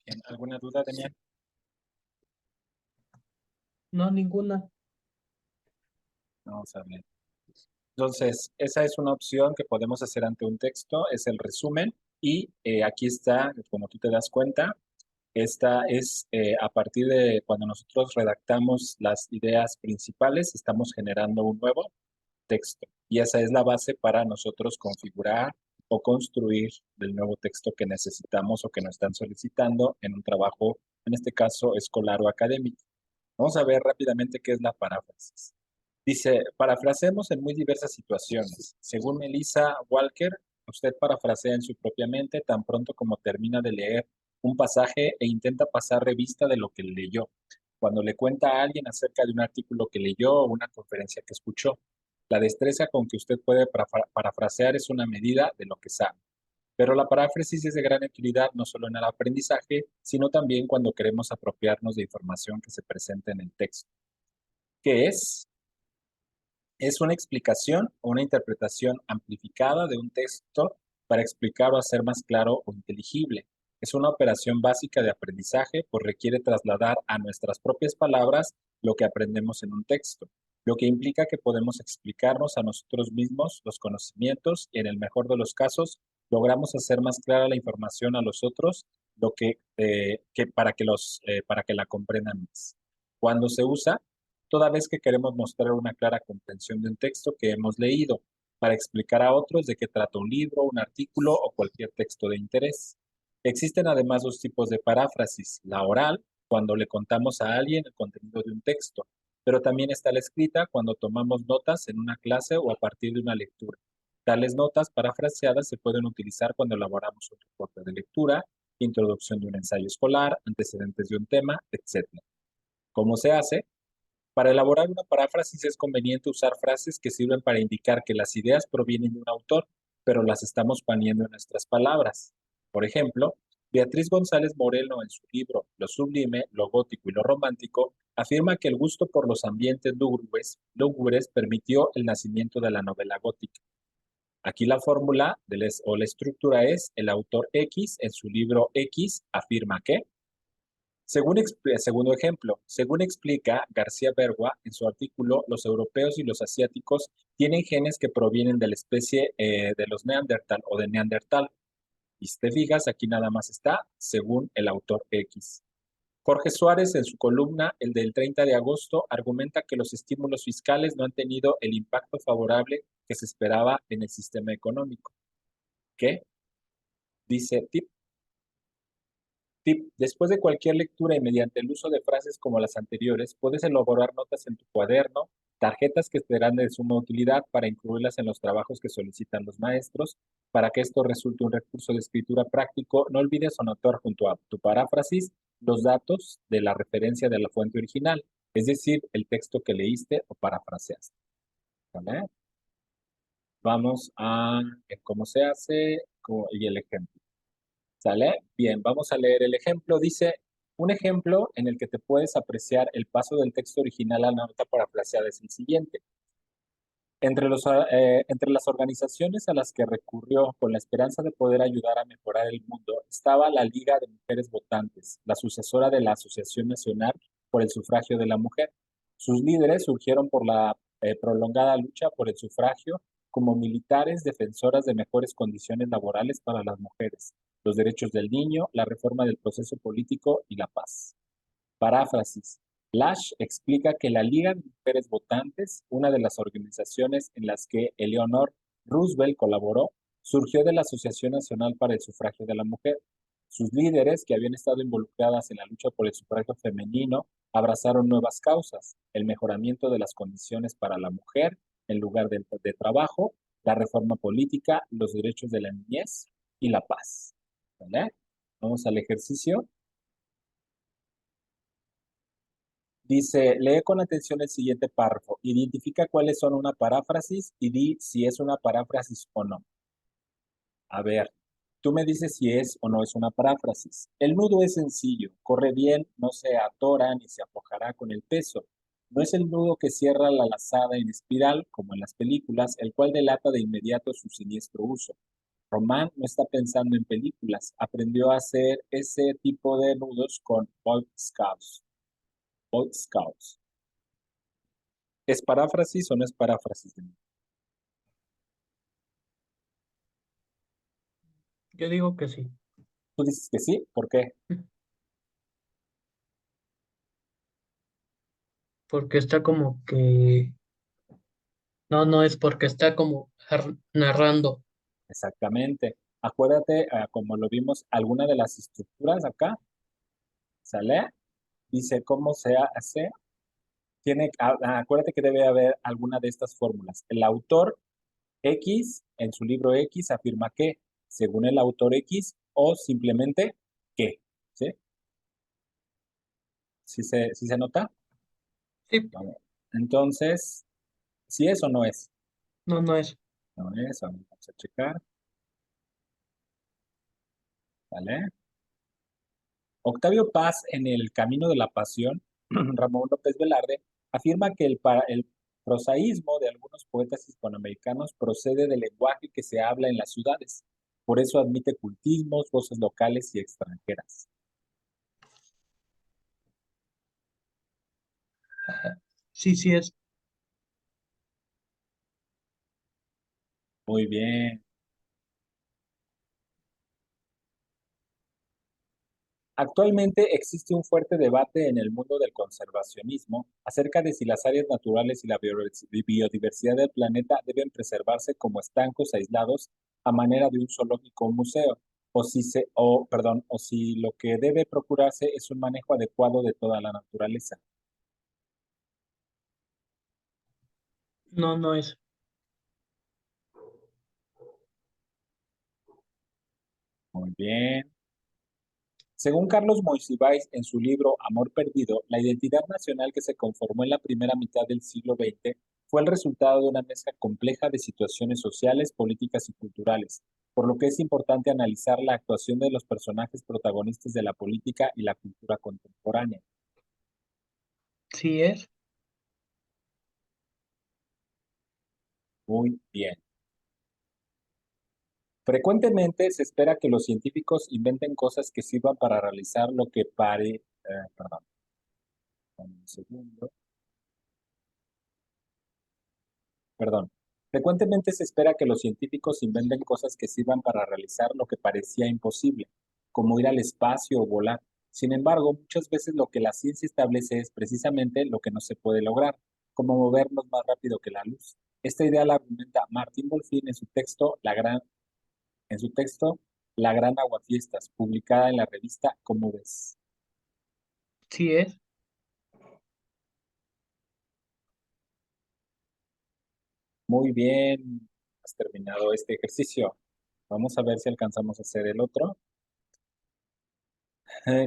Bien, ¿alguna duda, Daniel? No, ninguna. Vamos a ver. Entonces, esa es una opción que podemos hacer ante un texto, es el resumen. Y aquí está, como tú te das cuenta, esta es a partir de cuando nosotros redactamos las ideas principales, estamos generando un nuevo texto. Y esa es la base para nosotros configurar o construir el nuevo texto que necesitamos o que nos están solicitando en un trabajo, en este caso, escolar o académico. Vamos a ver rápidamente qué es la paráfrasis. Dice, parafraseemos en muy diversas situaciones. Según Melissa Walker, usted parafrasea en su propia mente tan pronto como termina de leer un pasaje e intenta pasar revista de lo que leyó. Cuando le cuenta a alguien acerca de un artículo que leyó o una conferencia que escuchó, la destreza con que usted puede parafrasear es una medida de lo que sabe. Pero la paráfrasis es de gran utilidad no solo en el aprendizaje, sino también cuando queremos apropiarnos de información que se presenta en el texto. ¿Qué es? Es una explicación o una interpretación amplificada de un texto para explicar o hacer más claro o inteligible. Es una operación básica de aprendizaje, pues requiere trasladar a nuestras propias palabras lo que aprendemos en un texto, lo que implica que podemos explicarnos a nosotros mismos los conocimientos y en el mejor de los casos logramos hacer más clara la información a los otros, lo que para que la comprendan más. Cuando se usa, toda vez que queremos mostrar una clara comprensión de un texto que hemos leído, para explicar a otros de qué trata un libro, un artículo o cualquier texto de interés. Existen además dos tipos de paráfrasis, la oral, cuando le contamos a alguien el contenido de un texto, pero también está la escrita cuando tomamos notas en una clase o a partir de una lectura. Tales notas parafraseadas se pueden utilizar cuando elaboramos un reporte de lectura, introducción de un ensayo escolar, antecedentes de un tema, etc. ¿Cómo se hace? Para elaborar una paráfrasis es conveniente usar frases que sirven para indicar que las ideas provienen de un autor, pero las estamos poniendo en nuestras palabras. Por ejemplo, Beatriz González Moreno en su libro Lo sublime, lo gótico y lo romántico afirma que el gusto por los ambientes lúgubres permitió el nacimiento de la novela gótica. Aquí la fórmula o la estructura es el autor X en su libro X afirma que segundo ejemplo, según explica García Bergua en su artículo, los europeos y los asiáticos tienen genes que provienen de la especie de los Neandertal o de Neandertal. Y si te fijas, aquí nada más está, según el autor X. Jorge Suárez, en su columna, el del 30 de agosto, argumenta que los estímulos fiscales no han tenido el impacto favorable que se esperaba en el sistema económico. ¿Qué? Dice, Tip, después de cualquier lectura y mediante el uso de frases como las anteriores, puedes elaborar notas en tu cuaderno, tarjetas que serán de suma utilidad para incluirlas en los trabajos que solicitan los maestros. Para que esto resulte un recurso de escritura práctico, no olvides anotar junto a tu paráfrasis los datos de la referencia de la fuente original, es decir, el texto que leíste o parafraseaste. ¿Vale? Vamos a cómo se hace y el ejemplo. ¿Sale? Bien, vamos a leer el ejemplo. Dice, un ejemplo en el que te puedes apreciar el paso del texto original a la nota parafraseada es el siguiente. Entre las organizaciones a las que recurrió con la esperanza de poder ayudar a mejorar el mundo estaba la Liga de Mujeres Votantes, la sucesora de la Asociación Nacional por el Sufragio de la Mujer. Sus líderes surgieron por la prolongada lucha por el sufragio como militares defensoras de mejores condiciones laborales para las mujeres, los derechos del niño, la reforma del proceso político y la paz. Paráfrasis. Lash explica que la Liga de Mujeres Votantes, una de las organizaciones en las que Eleanor Roosevelt colaboró, surgió de la Asociación Nacional para el Sufragio de la Mujer. Sus líderes, que habían estado involucradas en la lucha por el sufragio femenino, abrazaron nuevas causas, el mejoramiento de las condiciones para la mujer en lugar de trabajo, la reforma política, los derechos de la niñez y la paz. ¿Vale? Vamos al ejercicio. Dice, lee con atención el siguiente párrafo. Identifica cuáles son una paráfrasis y di si es una paráfrasis o no. A ver, tú me dices si es o no es una paráfrasis. El nudo es sencillo, corre bien, no se atora ni se aflojará con el peso. No es el nudo que cierra la lazada en espiral, como en las películas, el cual delata de inmediato su siniestro uso. Román no está pensando en películas, aprendió a hacer ese tipo de nudos con Boy Scouts. Boy Scouts. ¿Es paráfrasis o no es paráfrasis de mí? Yo digo que sí, Tú dices que sí, ¿por qué? porque está como que... No, no es porque está como narrando. Exactamente. Acuérdate, como lo vimos, alguna de las estructuras acá, ¿sale? Dice cómo se hace. Acuérdate que debe haber alguna de estas fórmulas. El autor X, en su libro X, afirma que, según el autor X, o simplemente que, ¿sí? ¿Sí se nota? Sí, Vamos. Entonces, si es o no es. no, no es. No es, vamos a checar, ¿vale? Octavio Paz, en El Camino de la Pasión, Ramón López Velarde, afirma que el prosaísmo de algunos poetas hispanoamericanos procede del lenguaje que se habla en las ciudades. Por eso admite cultismos, voces locales y extranjeras. Sí, sí es. Muy bien. Actualmente existe un fuerte debate en el mundo del conservacionismo acerca de si las áreas naturales y la biodiversidad del planeta deben preservarse como estancos aislados a manera de un zoológico o museo, o si lo que debe procurarse es un manejo adecuado de toda la naturaleza. No, no es. Muy bien. Según Carlos Monsiváis en su libro Amor Perdido, la identidad nacional que se conformó en la primera mitad del siglo XX fue el resultado de una mezcla compleja de situaciones sociales, políticas y culturales, por lo que es importante analizar la actuación de los personajes protagonistas de la política y la cultura contemporánea. Sí es. Muy bien. Frecuentemente se espera que los científicos inventen cosas que sirvan para realizar lo que perdón, un segundo. Perdón. Frecuentemente se espera que los científicos inventen cosas que sirvan para realizar lo que parecía imposible, como ir al espacio o volar. Sin embargo, muchas veces lo que la ciencia establece es precisamente lo que no se puede lograr, como movernos más rápido que la luz. Esta idea la argumenta Martín Wolfin en su texto La Gran Aguafiestas, publicada en la revista Cómo ves. Sí es. Muy bien, has terminado este ejercicio. Vamos a ver si alcanzamos a hacer el otro.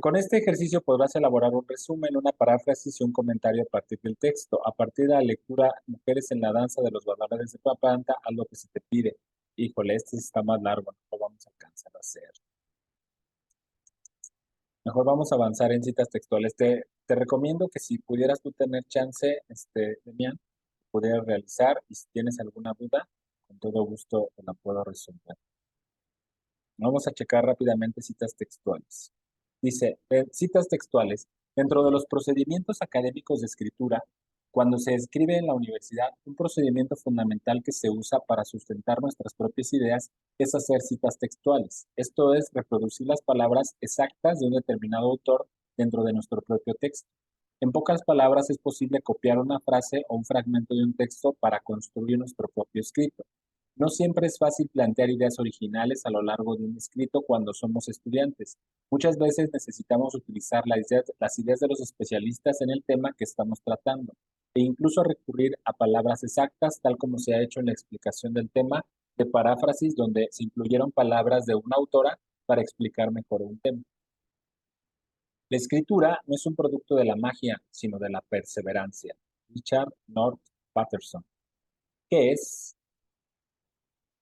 Con este ejercicio podrás elaborar un resumen, una paráfrasis y un comentario a partir del texto. A partir de la lectura, Mujeres en la danza de los valores de Papanta, haz lo que se te pide. Híjole, este sí está más largo, no lo vamos a alcanzar a hacer. Mejor vamos a avanzar en citas textuales. Te recomiendo que si pudieras tú tener chance, Demian, pudieras realizar y si tienes alguna duda, con todo gusto te la puedo resolver. Vamos a checar rápidamente citas textuales. Dice, citas textuales. Dentro de los procedimientos académicos de escritura, cuando se escribe en la universidad, un procedimiento fundamental que se usa para sustentar nuestras propias ideas es hacer citas textuales. Esto es reproducir las palabras exactas de un determinado autor dentro de nuestro propio texto. En pocas palabras, es posible copiar una frase o un fragmento de un texto para construir nuestro propio escrito. No siempre es fácil plantear ideas originales a lo largo de un escrito cuando somos estudiantes. Muchas veces necesitamos utilizar las ideas de los especialistas en el tema que estamos tratando e incluso recurrir a palabras exactas, tal como se ha hecho en la explicación del tema de paráfrasis, donde se incluyeron palabras de una autora para explicar mejor un tema. La escritura no es un producto de la magia, sino de la perseverancia. Richard North Patterson. ¿Qué es?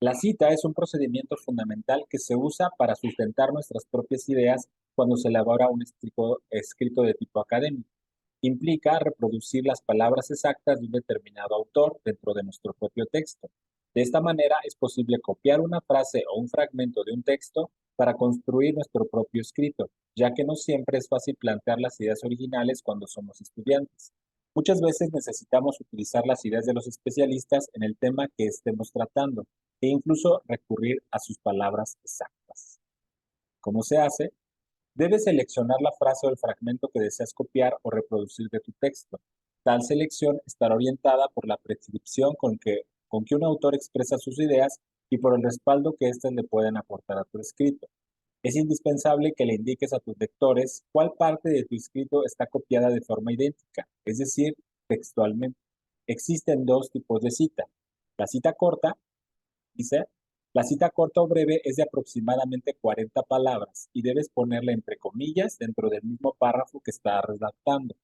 La cita es un procedimiento fundamental que se usa para sustentar nuestras propias ideas cuando se elabora un escrito de tipo académico. Implica reproducir las palabras exactas de un determinado autor dentro de nuestro propio texto. De esta manera es posible copiar una frase o un fragmento de un texto para construir nuestro propio escrito, ya que no siempre es fácil plantear las ideas originales cuando somos estudiantes. Muchas veces necesitamos utilizar las ideas de los especialistas en el tema que estemos tratando e incluso recurrir a sus palabras exactas. ¿Cómo se hace? Debes seleccionar la frase o el fragmento que deseas copiar o reproducir de tu texto. Tal selección estará orientada por la prescripción con que un autor expresa sus ideas y por el respaldo que éstas le pueden aportar a tu escrito. Es indispensable que le indiques a tus lectores cuál parte de tu escrito está copiada de forma idéntica, es decir, textualmente. Existen dos tipos de cita. La cita corta, dice, la cita corta o breve es de aproximadamente 40 palabras y debes ponerla entre comillas dentro del mismo párrafo que está redactando.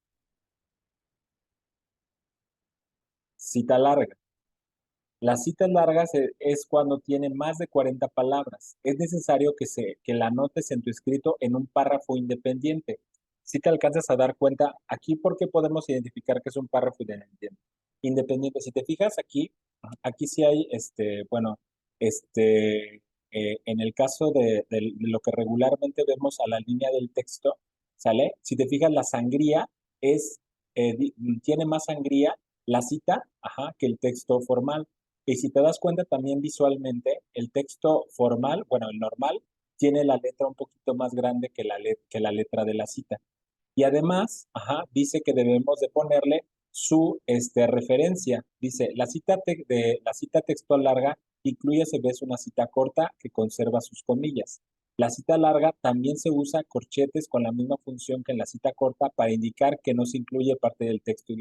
Cita larga. Las citas largas es cuando tienen más de 40 palabras. Es necesario que la anotes en tu escrito en un párrafo independiente. Si te alcanzas a dar cuenta, aquí porque podemos identificar que es un párrafo independiente. Independiente. Si te fijas aquí, aquí sí hay, bueno, en el caso de lo que regularmente vemos a la línea del texto, ¿sale? Si te fijas, la sangría es, tiene más sangría la cita, que el texto formal. Y si te das cuenta también visualmente, el texto formal, bueno, el normal, tiene la letra un poquito más grande que la letra de la cita. Y además, dice que debemos de ponerle su referencia. Dice, la cita textual larga incluye a su vez una cita corta que conserva sus comillas. La cita larga también se usa corchetes con la misma función que en la cita corta para indicar que no se incluye parte del texto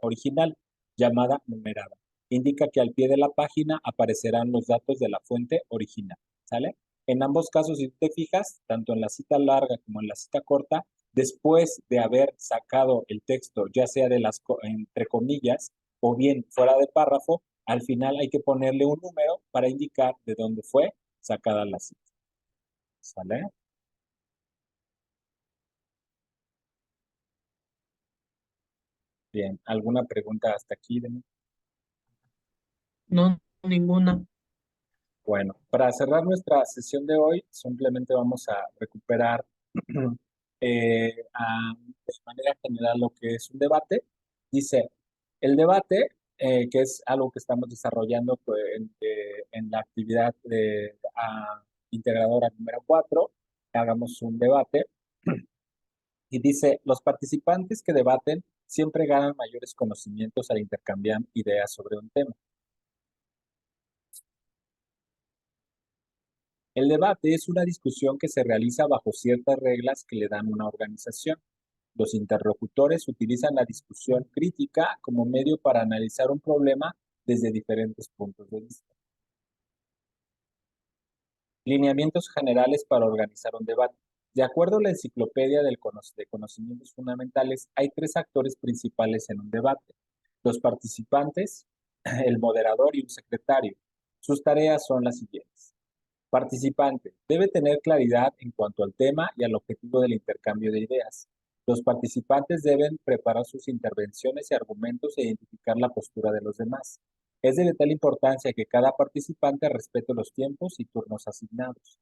original, llamada numerada. Indica que al pie de la página aparecerán los datos de la fuente original, ¿sale? En ambos casos, si te fijas, tanto en la cita larga como en la cita corta, después de haber sacado el texto, ya sea de entre comillas o bien fuera de párrafo, al final hay que ponerle un número para indicar de dónde fue sacada la cita. ¿Sale? Bien. ¿Alguna pregunta hasta aquí, Dani? No, ninguna. Bueno, para cerrar nuestra sesión de hoy, simplemente vamos a recuperar de manera general lo que es un debate. Dice, el debate, que es algo que estamos desarrollando pues, en la actividad integradora número 4, hagamos un debate. Y dice, los participantes que debaten siempre ganan mayores conocimientos al intercambiar ideas sobre un tema. El debate es una discusión que se realiza bajo ciertas reglas que le dan una organización. Los interlocutores utilizan la discusión crítica como medio para analizar un problema desde diferentes puntos de vista. Lineamientos generales para organizar un debate. De acuerdo a la Enciclopedia de Conocimientos Fundamentales, hay tres actores principales en un debate: los participantes, el moderador y un secretario. Sus tareas son las siguientes. Participante. Debe tener claridad en cuanto al tema y al objetivo del intercambio de ideas. Los participantes deben preparar sus intervenciones y argumentos e identificar la postura de los demás. Es de vital importancia que cada participante respete los tiempos y turnos asignados.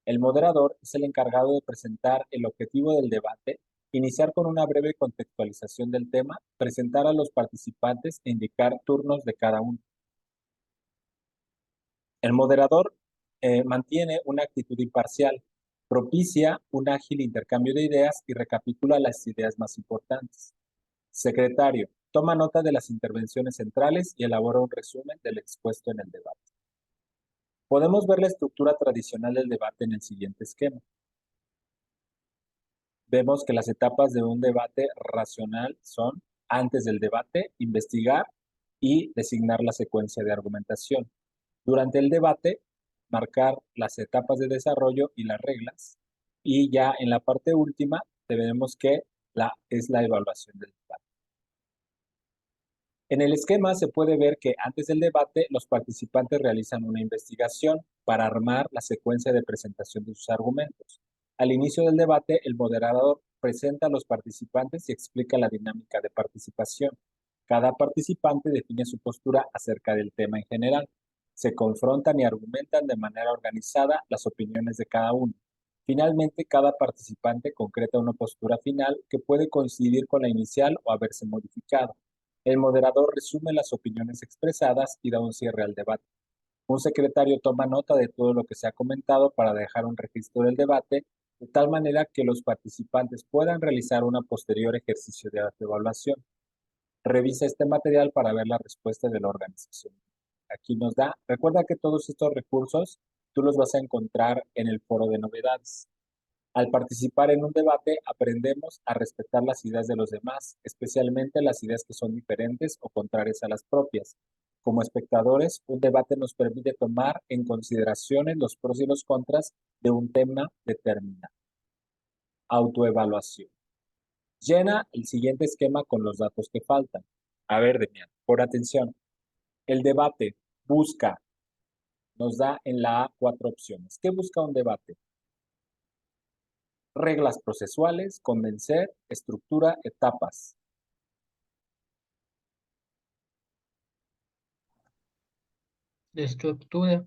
El moderador es el encargado de presentar el objetivo del debate, iniciar con una breve contextualización del tema, presentar a los participantes e indicar turnos de cada uno. El moderador mantiene una actitud imparcial, propicia un ágil intercambio de ideas y recapitula las ideas más importantes. Secretario, toma nota de las intervenciones centrales y elabora un resumen del expuesto en el debate. Podemos ver la estructura tradicional del debate en el siguiente esquema. Vemos que las etapas de un debate racional son, antes del debate, investigar y designar la secuencia de argumentación. Durante el debate, marcar las etapas de desarrollo y las reglas. Y ya en la parte última, tenemos que es la evaluación del debate. En el esquema se puede ver que antes del debate, los participantes realizan una investigación para armar la secuencia de presentación de sus argumentos. Al inicio del debate, el moderador presenta a los participantes y explica la dinámica de participación. Cada participante define su postura acerca del tema en general. Se confrontan y argumentan de manera organizada las opiniones de cada uno. Finalmente, cada participante concreta una postura final que puede coincidir con la inicial o haberse modificado. El moderador resume las opiniones expresadas y da un cierre al debate. Un secretario toma nota de todo lo que se ha comentado para dejar un registro del debate, de tal manera que los participantes puedan realizar un posterior ejercicio de evaluación. Revisa este material para ver la respuesta de la organización. Aquí nos da, recuerda que todos estos recursos tú los vas a encontrar en el foro de novedades. Al participar en un debate, aprendemos a respetar las ideas de los demás, especialmente las ideas que son diferentes o contrarias a las propias. Como espectadores, un debate nos permite tomar en consideración los pros y los contras de un tema determinado. Autoevaluación. Llena el siguiente esquema con los datos que faltan. A ver, Demian, por atención. El debate busca, nos da en la A 4 opciones. ¿Qué busca un debate? Reglas procesuales, convencer, estructura, etapas. De estructura.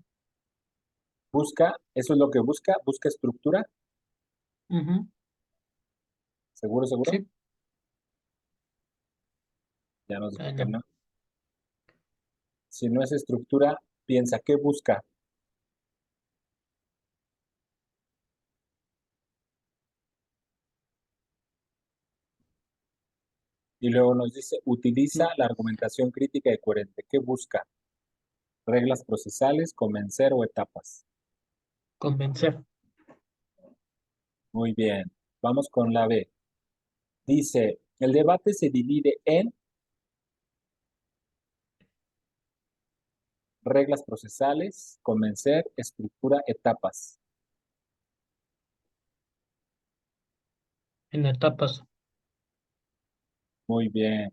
Busca, eso es lo que busca, busca estructura. Ujú. ¿Seguro, seguro? Sí. Ya nos dijo Ah, que no. no. Si no es estructura, piensa, ¿qué busca? Y luego nos dice, utiliza Mm, la argumentación crítica y coherente. ¿Qué busca? Reglas procesales, convencer o etapas. Convencer. Muy bien. Vamos con la B. Dice, el debate se divide en reglas procesales, convencer, estructura, etapas. En etapas. Muy bien.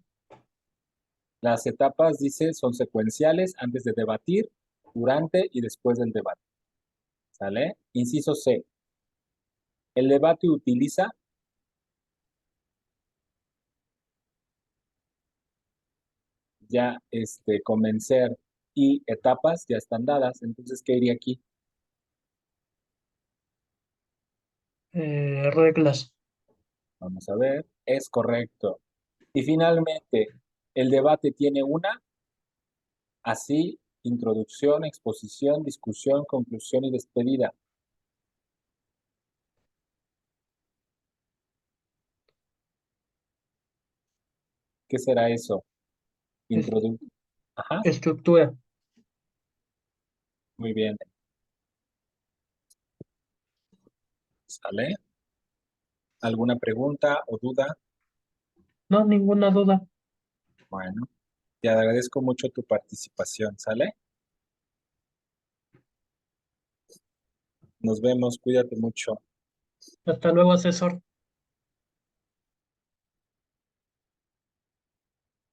Las etapas, dice, son secuenciales antes de debatir, durante y después del debate. ¿Sale? Inciso C. El debate utiliza, ya convencer y etapas ya están dadas. Entonces, ¿qué iría aquí? Reglas. Vamos a ver. Es correcto. Y finalmente, el debate tiene una, así, introducción, exposición, discusión, conclusión y despedida. ¿Qué será eso? Es- Introdu Ajá, Estructura. muy bien. ¿Sale? ¿Alguna pregunta o duda? No, ninguna duda. Bueno, te agradezco mucho tu participación, ¿sale? Nos vemos, cuídate mucho. Hasta luego, asesor.